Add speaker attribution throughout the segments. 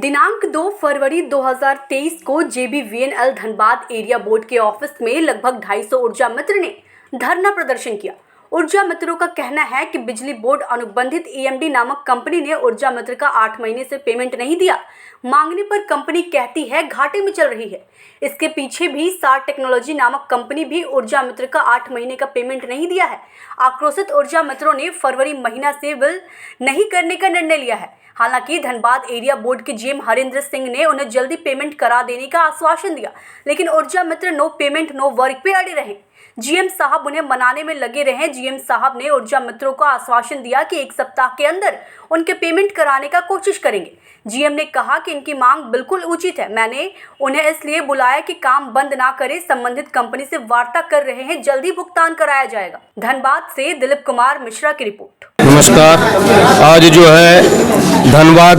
Speaker 1: दिनांक 2 फरवरी 2023 को JBVNL Dhanbad area board के ऑफिस में लगभग 250 ऊर्जा मित्र ने धरना प्रदर्शन किया। ऊर्जा मित्रों का कहना है कि बिजली बोर्ड अनुबंधित EMD नामक कंपनी ने ऊर्जा मित्र का 8 महीने से पेमेंट नहीं दिया। मांगने पर कंपनी कहती है घाटे में चल रही है। इसके पीछे भी सार टेक्नोलॉजी नामक कंपनी भी ऊर्जा मित्र का 8 महीने का पेमेंट नहीं दिया है। आक्रोशित ऊर्जा मित्रों ने फरवरी महीना से बिल नहीं करने का निर्णय लिया है। हालांकि धनबाद एरिया बोर्ड के GM हरेंद्र सिंह ने उन्हें जल्दी पेमेंट करा देने का आश्वासन दिया, लेकिन ऊर्जा मित्र नो पेमेंट नो वर्क पे अड़े रहे। GM साहब उन्हें मनाने में लगे रहे। GM साहब ने ऊर्जा मित्रों को आश्वासन दिया कि 1 सप्ताह के अंदर उनके पेमेंट कराने का कोशिश करेंगे। GM ने कहा कि इनकी मांग बिल्कुल उचित है। मैंने उन्हें इसलिए बुलाया कि काम बंद ना करे, संबंधित कंपनी से वार्ता कर रहे हैं, जल्दी भुगतान कराया जाएगा। धनबाद से दिलीप कुमार मिश्रा की रिपोर्ट।
Speaker 2: नमस्कार। आज जो है धनबाद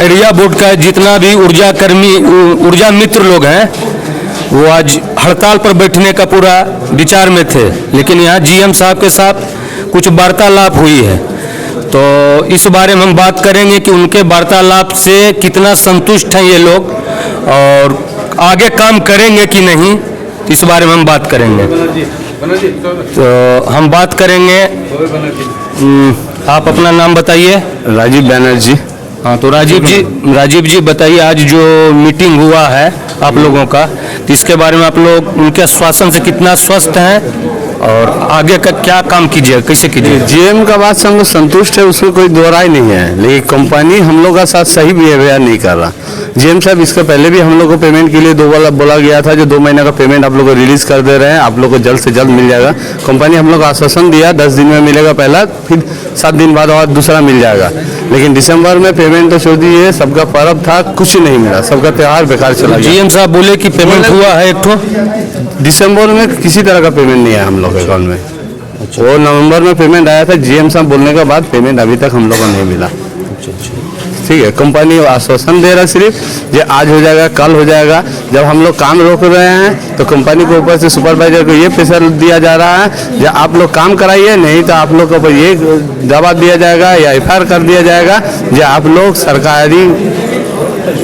Speaker 2: एरिया बोर्ड का जितना भी ऊर्जा मित्र लोग हैं वो आज हड़ताल पर बैठने का पूरा विचार में थे, लेकिन यहाँ GM साहब के साथ कुछ वार्तालाप हुई है। तो इस बारे में हम बात करेंगे कि उनके वार्तालाप से कितना संतुष्ट हैं ये लोग और आगे काम करेंगे कि नहीं, इस बारे में हम बात करेंगे। तो हम बात करेंगे, आप अपना नाम बताइए।
Speaker 3: राजीव बैनर्जी।
Speaker 2: हाँ, तो राजीव जी बताइए, आज जो मीटिंग हुआ है आप लोगों का, तो इसके बारे में आप लोग उनके आश्वासन से कितना स्वस्थ हैं और आगे का क्या काम कीजिए, कैसे कीजिए?
Speaker 3: GM का बात से हम लोग संतुष्ट है, उसमें कोई दो राय नहीं है, लेकिन कंपनी हम लोग का साथ सही बिहेवियर नहीं कर रहा। GM साहब इसके पहले भी हम लोग को पेमेंट के लिए 2 बार बोला गया था, जो 2 महीने का पेमेंट आप लोग को रिलीज कर दे रहे हैं, आप लोग को जल्द से जल्द मिल जाएगा। कंपनी हम लोग को आश्वासन दिया 10 दिन में मिलेगा पहला, फिर 7 दिन बाद और दूसरा मिल जाएगा, लेकिन दिसंबर में पेमेंट तो छोड़ दीजिए, सबका पर्व था, कुछ नहीं मिला, सबका त्यौहार बेकार चला गया।
Speaker 2: GM साहब बोले कि पेमेंट हुआ है एक तो
Speaker 3: दिसंबर में किसी तरह का पेमेंट नहीं आया हम लोग के अकाउंट में। अच्छा। वो नवंबर में पेमेंट आया था, GM साहब बोलने के बाद पेमेंट अभी तक हम लोग को नहीं मिला। ठीक है, कंपनी आश्वासन दे रहा सिर्फ ये आज हो जाएगा, कल हो जाएगा। जब हम लोग काम रोक रहे हैं तो कंपनी के ऊपर से सुपरवाइजर को ये प्रेशर दिया जा रहा है कि आप लोग काम कराइए, नहीं तो आप लोग के ऊपर ये दबाव दिया जाएगा या FIR कर दिया जाएगा जो आप लोग सरकारी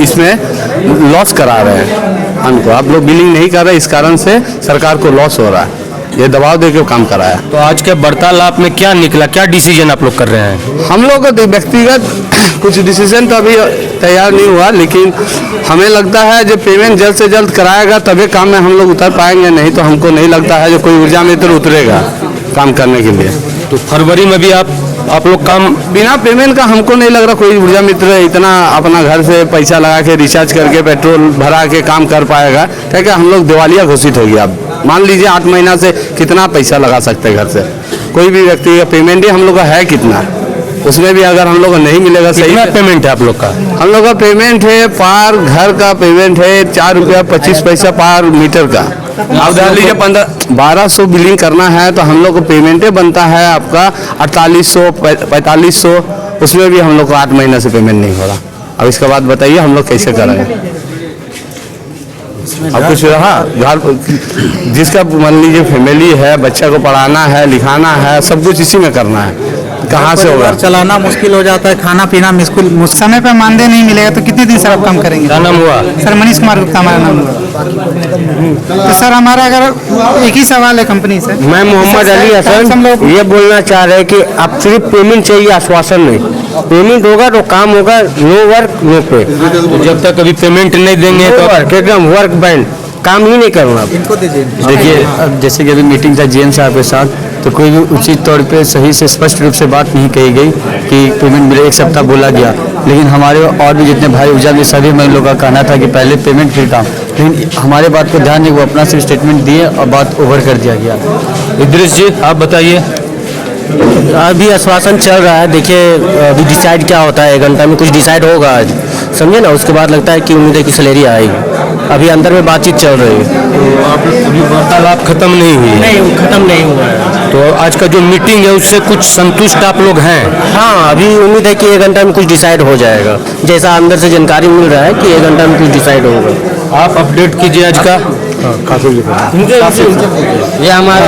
Speaker 3: इसमें लॉस करा रहे हैं हमको, आप लोग बिलिंग नहीं कर रहे, इस कारण से सरकार को लॉस हो रहा है, ये दबाव दे के काम कराया।
Speaker 2: तो आज के वार्तालाप में क्या निकला, क्या डिसीजन आप लोग कर रहे हैं?
Speaker 3: हम लोग को व्यक्तिगत कुछ डिसीजन तो अभी तैयार नहीं हुआ, लेकिन हमें लगता है जो पेमेंट जल्द से जल्द कराएगा तभी काम में हम लोग उतर पाएंगे, नहीं तो हमको नहीं लगता है जो कोई ऊर्जा मित्र उतरेगा काम करने के लिए।
Speaker 2: तो फरवरी में भी आप लोग काम
Speaker 3: बिना पेमेंट का हमको नहीं लग रहा कोई ऊर्जा मित्र इतना अपना घर से पैसा लगा के रिचार्ज करके पेट्रोल भरा के काम कर पाएगा। ठीक है, हम लोग दिवालिया घोषित हो गया। अब मान लीजिए 8 महीना से कितना पैसा लगा सकते हैं घर से, कोई भी व्यक्ति का पेमेंट ही हम लोग का है कितना, उसमें भी अगर हम लोग को नहीं मिलेगा सही
Speaker 2: पेमेंट है आप लोग का?
Speaker 3: हम लोग का पेमेंट है पार घर का पेमेंट है 4 रुपया 25 पैसा पार मीटर का। आप डाल लीजिए 1200 बिलिंग करना है तो हम लोग को पेमेंट बनता है आपका 4800 4500, उसमें भी हम लोग को 8 महीने से पेमेंट नहीं हो रहा। अब इसके बाद बताइए हम लोग कैसे करेंगे? अब कुछ रहा घर जिसका मान लीजिए फैमिली है, बच्चा को पढ़ाना है, लिखाना है, सब कुछ इसी में करना है, कहाँ से होगा?
Speaker 4: चलाना मुश्किल हो जाता है, खाना पीना मुश्किल, समय पे मानदेय नहीं मिलेगा तो कितने दिन सर आप काम करेंगे?
Speaker 2: क्या नाम हुआ?
Speaker 4: सर मनीष कुमार गुप्ता हमारा नाम हुआ। तो सर हमारा अगर एक ही सवाल है कंपनी से।
Speaker 5: मैं मोहम्मद अली हसन ये बोलना चाह रहे हैं कि अब सिर्फ पेमेंट चाहिए, आश्वासन नहीं। पेमेंट होगा तो काम होगा, नो वर्क नो पे।
Speaker 2: जब तक अभी पेमेंट नहीं देंगे तो
Speaker 5: एकदम वर्क बैंड, काम ही नहीं करना।
Speaker 4: इनको दीजिए।
Speaker 6: देखिए, अब जैसे कि अभी मीटिंग था GM साहब के साथ, तो कोई भी उचित तौर पे सही से स्पष्ट रूप से बात नहीं कही गई कि पेमेंट मिले, 1 सप्ताह बोला गया, लेकिन हमारे और भी जितने भाई ऊर्जा में सभी में लोगों का कहना था कि पहले पेमेंट फिर काम, लेकिन हमारे बात को ध्यान नहीं, वो अपना सिर्फ स्टेटमेंट दिए और बात ओवर कर दिया गया।
Speaker 2: इद्रिस जी आप बताइए।
Speaker 5: अभी आश्वासन चल रहा है, देखिए अभी डिसाइड क्या होता है, 1 घंटा में कुछ डिसाइड होगा आज, समझे ना, उसके बाद लगता है कि उम्मीद है कि सैलरी आएगी। अभी अंदर में बातचीत चल रही है,
Speaker 2: तो आप अभी वार्तालाप खत्म नहीं हुई?
Speaker 5: नहीं, खत्म नहीं हुआ है।
Speaker 2: तो आज का जो मीटिंग है उससे कुछ संतुष्ट आप लोग हैं?
Speaker 5: हाँ, अभी उम्मीद है कि 1 घंटा में कुछ डिसाइड हो जाएगा, जैसा अंदर से जानकारी मिल रहा है कि 1 घंटा में कुछ डिसाइड होगा।
Speaker 2: आप अपडेट कीजिए आज का।
Speaker 5: ये हमारा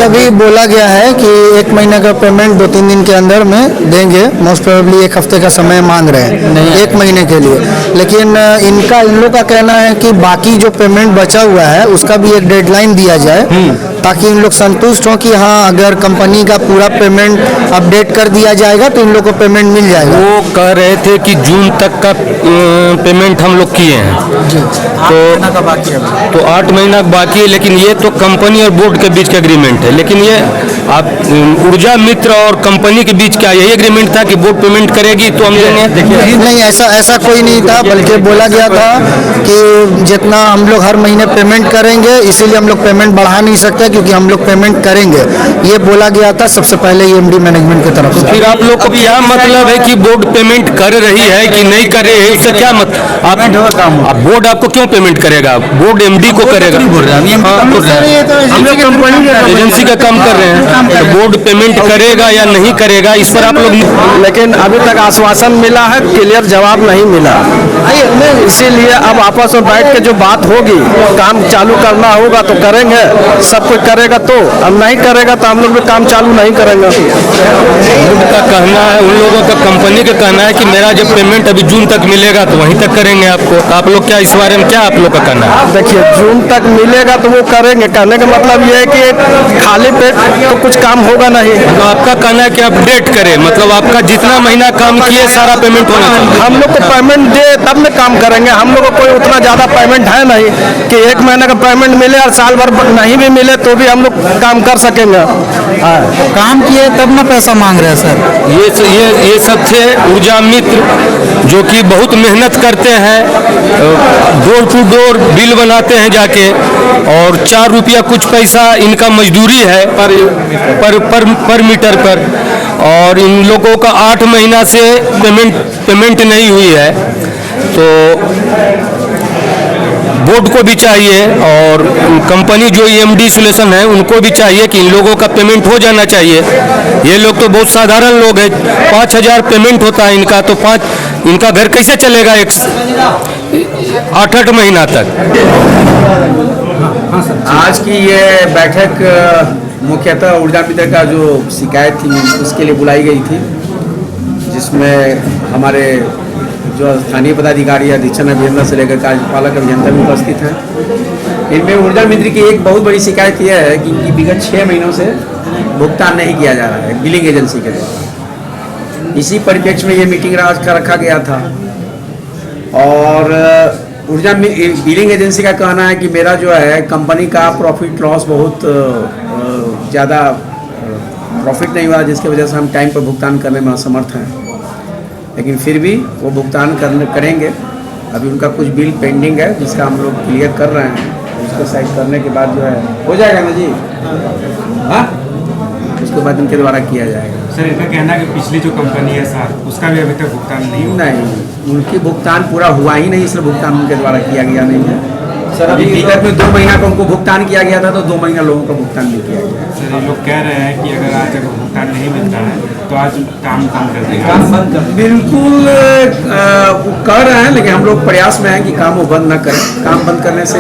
Speaker 4: अभी बोला गया है कि 1 महीने का पेमेंट 2-3 दिन के अंदर में देंगे। मोस्ट प्रोबेबली 1 हफ्ते का समय मांग रहे हैं 1 महीने के लिए। लेकिन इन लोग का कहना है कि बाकी जो पेमेंट बचा हुआ है उसका भी एक डेडलाइन दिया जाए, ताकि इन लोग संतुष्ट हों कि हाँ, अगर कंपनी का पूरा पेमेंट अपडेट कर दिया जाएगा तो इन लोग को पेमेंट मिल जाएगा।
Speaker 2: वो कह रहे थे कि जून तक का पेमेंट हम लोग किए हैं, तो 8 महीना बाकी है। लेकिन ये तो कंपनी और बोर्ड के बीच का एग्रीमेंट है। लेकिन ये आप ऊर्जा मित्र और कंपनी के बीच क्या यही एग्रीमेंट था कि बोर्ड पेमेंट करेगी तो हम देंगे?
Speaker 4: नहीं, ऐसा कोई नहीं था, बल्कि बोला गया था कि जितना हम लोग हर महीने पेमेंट करेंगे, इसीलिए हम लोग पेमेंट बढ़ा नहीं सकते, क्योंकि हम लोग पेमेंट करेंगे, ये बोला गया था सबसे पहले एमडी मैनेजमेंट की तरफ से।
Speaker 2: फिर आप लोग को क्या मतलब है कि बोर्ड पेमेंट कर रही है कि नहीं कर रही है, उससे क्या आप बोर्ड आपको क्यों पेमेंट करेगा? बोर्ड एमडी को करेगा। हम लोग कंपनी एजेंसी का काम कर रहे हैं, तो बोर्ड पेमेंट करेगा या नहीं करेगा, इस पर आप लोग।
Speaker 5: लेकिन अभी तक आश्वासन मिला है, क्लियर जवाब नहीं मिला। इसीलिए अब आपस में बैठ के जो बात होगी, काम चालू करना होगा तो करेंगे, सब कुछ करेगा तो। अब नहीं करेगा तो हम लोग भी काम चालू नहीं करेंगे।
Speaker 2: उनका कहना है, उन लोगों का कंपनी का कहना है कि मेरा जब पेमेंट अभी जून तक मिलेगा तो वहीं तक करेंगे आपको। तो आप लोग क्या इस बारे में क्या आप लोग का कहना है?
Speaker 5: देखिए, जून तक मिलेगा तो वो करेंगे। कहने का मतलब ये है कि खाली पेट तो कुछ काम होगा नहीं।
Speaker 2: तो आपका कहना है कि अपडेट करें, मतलब आपका जितना महीना काम किए सारा पेमेंट होना चाहिए।
Speaker 5: हम लोग को पेमेंट दे तब में काम करेंगे। हम लोग को कोई उतना ज़्यादा पेमेंट है नहीं कि 1 महीने का पेमेंट मिले और साल भर नहीं भी मिले तो भी हम लोग काम कर सकेंगे।
Speaker 4: काम किए तब ना पैसा मांग रहे हैं सर।
Speaker 2: ये सब थे ऊर्जा मित्र, जो कि बहुत मेहनत करते हैं, डोर टू डोर बिल बनाते हैं जाके, और 4 रुपया कुछ पैसा इनका मजदूरी है पर मीटर पर। और इन लोगों का 8 महीना से पेमेंट नहीं हुई है। तो बोर्ड को भी चाहिए और कंपनी जो एमडी सॉल्यूशन है उनको भी चाहिए कि इन लोगों का पेमेंट हो जाना चाहिए। ये लोग तो बहुत साधारण लोग हैं, 5,000 पेमेंट होता है इनका, तो इनका घर कैसे चलेगा 8 महीना तक?
Speaker 7: आज की ये बैठक मुख्यतः ऊर्जा मित्र का जो शिकायत थी उसके लिए बुलाई गई थी, जिसमें हमारे जो स्थानीय पदाधिकारी अधीक्षण अभियंता से लेकर कार्यपालक अभियंता भी उपस्थित हैं। इनमें ऊर्जा मित्र की एक बहुत बड़ी शिकायत यह है कि इनकी विगत 6 महीनों से भुगतान नहीं किया जा रहा है बिलिंग एजेंसी के द्वारा। इसी परिप्रेक्ष्य में ये मीटिंग आज का रखा गया था, और ऊर्जा बिलिंग एजेंसी का कहना है कि मेरा जो है कंपनी का प्रॉफिट लॉस बहुत ज़्यादा प्रॉफिट नहीं हुआ, जिसकी वजह से हम टाइम पर भुगतान करने में असमर्थ हैं। लेकिन फिर भी वो भुगतान करेंगे। अभी उनका कुछ बिल पेंडिंग है जिसका हम लोग क्लियर कर रहे हैं। उसको साइड करने के बाद जो है हो जाएगा ना जी, हाँ, उसके बाद उनके द्वारा किया जाएगा।
Speaker 8: सर, इनका कहना है कि पिछली जो कंपनी है सर, उसका भी अभी तक भुगतान नहीं हुआ।
Speaker 7: नहीं, उनकी भुगतान पूरा हुआ ही नहीं, इसलिए भुगतान उनके द्वारा किया गया नहीं है। सर, अभी विगत में 2 महीना का उनको भुगतान किया गया था, तो 2 महीना लोगों का भुगतान नहीं किया गया।
Speaker 8: सर, ये लोग कह रहे हैं कि अगर आज अगर भुगतान नहीं मिलता है तो आज काम बंद कर देंगे।
Speaker 7: बिल्कुल कह रहे हैं, लेकिन हम लोग प्रयास में हैं कि काम वो बंद न करें। काम बंद करने से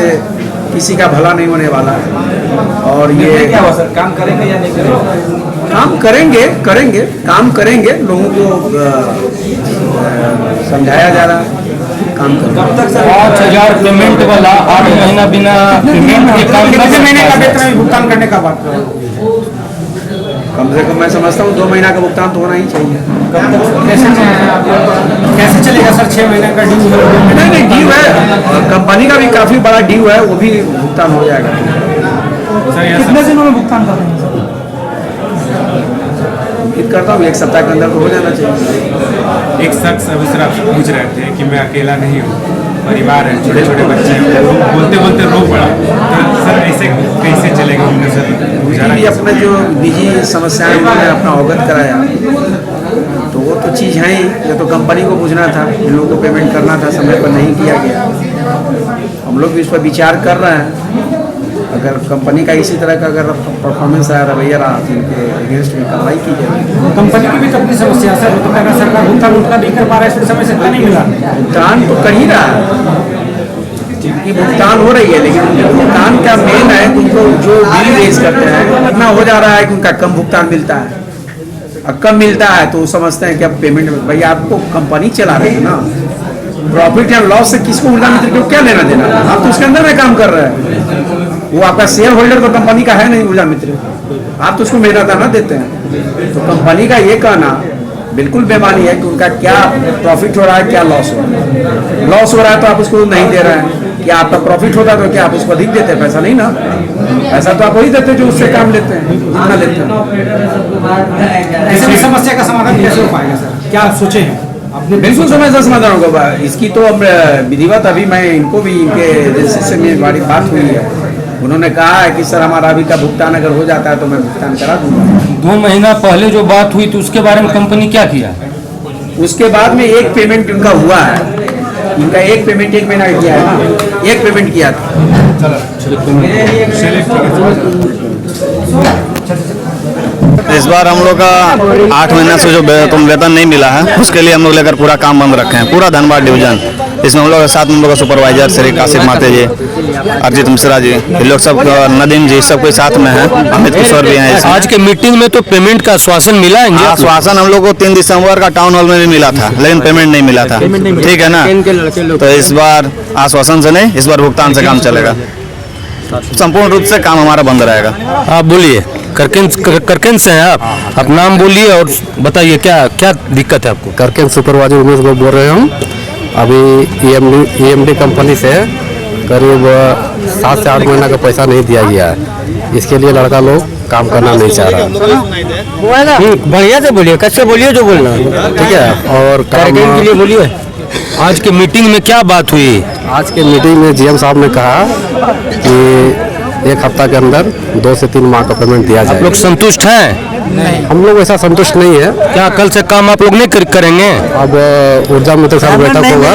Speaker 7: किसी का भला नहीं होने वाला है। और ये
Speaker 8: क्या हुआ सर, काम करेंगे या नहीं करेंगे?
Speaker 7: काम करेंगे, काम करेंगे। लोगों को समझाया जा रहा है, काम करेंगे।
Speaker 8: कब तक सर
Speaker 2: 5,000 पेमेंट वाला 8 महीना बिना पेमेंट के काम
Speaker 8: कितने महीने का वेतन भुगतान करने का बात कर?
Speaker 7: कम से कम मैं समझता हूँ 2 महीना का भुगतान तो होना ही चाहिए।
Speaker 8: कैसे चलेगा सर 6 महीने का ड्यू?
Speaker 7: नहीं, ड्यू है, और कंपनी का भी काफ़ी बड़ा ड्यू है, वो भी भुगतान हो जाएगा।
Speaker 8: कितने दिनों में भुगतान कर देंगे सर?
Speaker 7: उम्मीद करता हूँ 1 सप्ताह के अंदर तो हो जाना चाहिए।
Speaker 8: एक शख्स अभी सर आप पूछ रहे थे कि मैं अकेला नहीं हूँ, परिवार है, छोटे छोटे बच्चे हैं, बोलते बोलते रो पड़ा, तो सर ऐसे कैसे चलेगा उनके सर गुजारा?
Speaker 7: ये अपने जो निजी समस्याएं उन्होंने अपना अवगत कराया, तो वो तो चीज़ है ही। ये तो कंपनी को बुझना था, इन लोगों को पेमेंट करना था, समय पर नहीं किया गया। हम लोग भी इस पर विचार कर रहे हैं। अगर कंपनी का इसी तरह का अगर परफॉर्मेंस आया, रवैया रहा, तो इनके अगेंस्ट में कार्रवाई की जाएगी।
Speaker 8: कंपनी की भी तो अपनी समस्या सर, तो सरकार भुगतान उनका नहीं कर पा रहा है, इसमें समय से नहीं मिला।
Speaker 7: भुगतान तो कर ही रहा है, कि भुगतान हो रही है, लेकिन उनके भुगतान का मेन है उनको जो बिल रेज करते हैं इतना हो जा रहा है कि उनका कम भुगतान मिलता है। अब कम मिलता है तो वो समझते हैं कि अब पेमेंट, भाई आपको कंपनी चला रही है ना, प्रॉफिट या लॉस से किसको ऊर्जा मित्र को क्या लेना देना, आप तो उसके अंदर में काम कर रहे हैं। वो आपका शेयर होल्डर तो कंपनी का है नहीं ऊर्जा मित्र, आप तो उसको मेहनताना देते हैं। तो कंपनी का ये कहना बिल्कुल बेमानी है कि उनका क्या प्रॉफिट हो रहा है क्या लॉस हो रहा है। लॉस हो रहा है तो आप उसको नहीं दे रहे हैं, क्या आपका प्रॉफिट होता तो क्या आप उसको अधिक देते हैं? पैसा नहीं ना, पैसा तो आप वही देते हैं जो उससे काम लेते हैं, जितना लेते हैं।
Speaker 9: ऐसे में समस्या का समाधान कैसे हो पाएगा सर, क्या सोचे हैं आपने?
Speaker 7: बिल्कुल समस्या समाधान होगा इसकी तो अब विधिवत अभी मैं इनको भी इनके एजेंसी से मेरी बात हुई है, उन्होंने कहा है कि सर हमारा अभी का भुगतान अगर हो जाता है तो मैं भुगतान करा दूंगा।
Speaker 2: 2 महीना पहले जो बात हुई तो उसके बारे में कंपनी क्या किया?
Speaker 7: उसके बाद में एक पेमेंट उनका हुआ है, इनका एक पेमेंट 1 महीना किया है ना, एक पेमेंट किया था।
Speaker 3: इस बार हम लोग का 8 महीना से जो वेतन नहीं मिला है उसके लिए हम लोग लेकर पूरा काम बंद रखे हैं, पूरा धनबाद डिवीजन। इसमें हम लोग के साथ हम लोग का सुपरवाइजर श्री काशिफ माते जी, अरिजीत मिश्रा जी, ये लोग सब, नदीम जी, सब कोई साथ में हैं, अमित किशोर भी हैं।
Speaker 2: आज के मीटिंग में तो पेमेंट का आश्वासन मिला है?
Speaker 3: आश्वासन हम लोग को 3 दिसंबर का टाउन हॉल में भी मिला था, लेकिन पेमेंट नहीं मिला था। ठीक है ना, तो इस बार आश्वासन से नहीं, इस बार भुगतान से काम चलेगा। संपूर्ण रूप से काम हमारा बंद रहेगा।
Speaker 2: आप बोलिए, करकेन से हैं आप नाम बोलिए और बताइए क्या क्या दिक्कत है आपको?
Speaker 5: करके सुपरवाइजर उमेश को बोल रहे हम। अभी EMD कंपनी से करीब 7 से 8 महीना का पैसा नहीं दिया गया है, इसके लिए लड़का लोग काम करना नहीं चाह रहा।
Speaker 2: बढ़िया से बोलिए, कैसे बोलिए जो बोलना,
Speaker 5: ठीक है, और
Speaker 2: करकेन के लिए बोलिए। आज के मीटिंग में क्या बात हुई?
Speaker 5: आज के मीटिंग में GM साहब ने कहा कि 1 हफ्ता के अंदर 2 से 3 माह का पेमेंट दिया जाए।
Speaker 2: आप लोग संतुष्ट हैं?
Speaker 5: नहीं, हम लोग ऐसा संतुष्ट नहीं है।
Speaker 2: क्या कल से काम आप लोग नहीं करेंगे?
Speaker 5: अब ऊर्जा मित्र साहब बैठक होगा,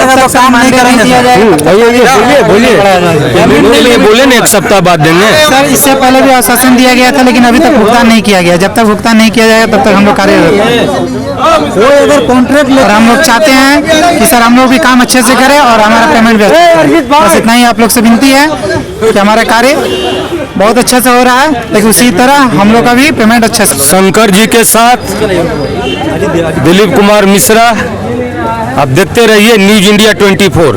Speaker 2: बोले ना 1 सप्ताह बाद देंगे।
Speaker 10: सर इससे पहले भी आश्वासन दिया गया था, लेकिन अभी तक भुगतान नहीं किया गया। जब तक भुगतान नहीं किया जाएगा तब तक हम लोग कार्यरत हैं। अगर कॉन्ट्रैक्ट और हम लोग चाहते हैं कि सर हम लोग भी काम अच्छे से करें और हमारा पेमेंट भी अच्छा करें। बस इतना ही आप लोग से विनती है कि हमारा कार्य बहुत अच्छे से हो रहा है, लेकिन उसी तरह हम लोग का भी पेमेंट अच्छे से।
Speaker 2: शंकर जी के साथ दिलीप कुमार मिश्रा, आप देखते रहिए न्यूज इंडिया 24।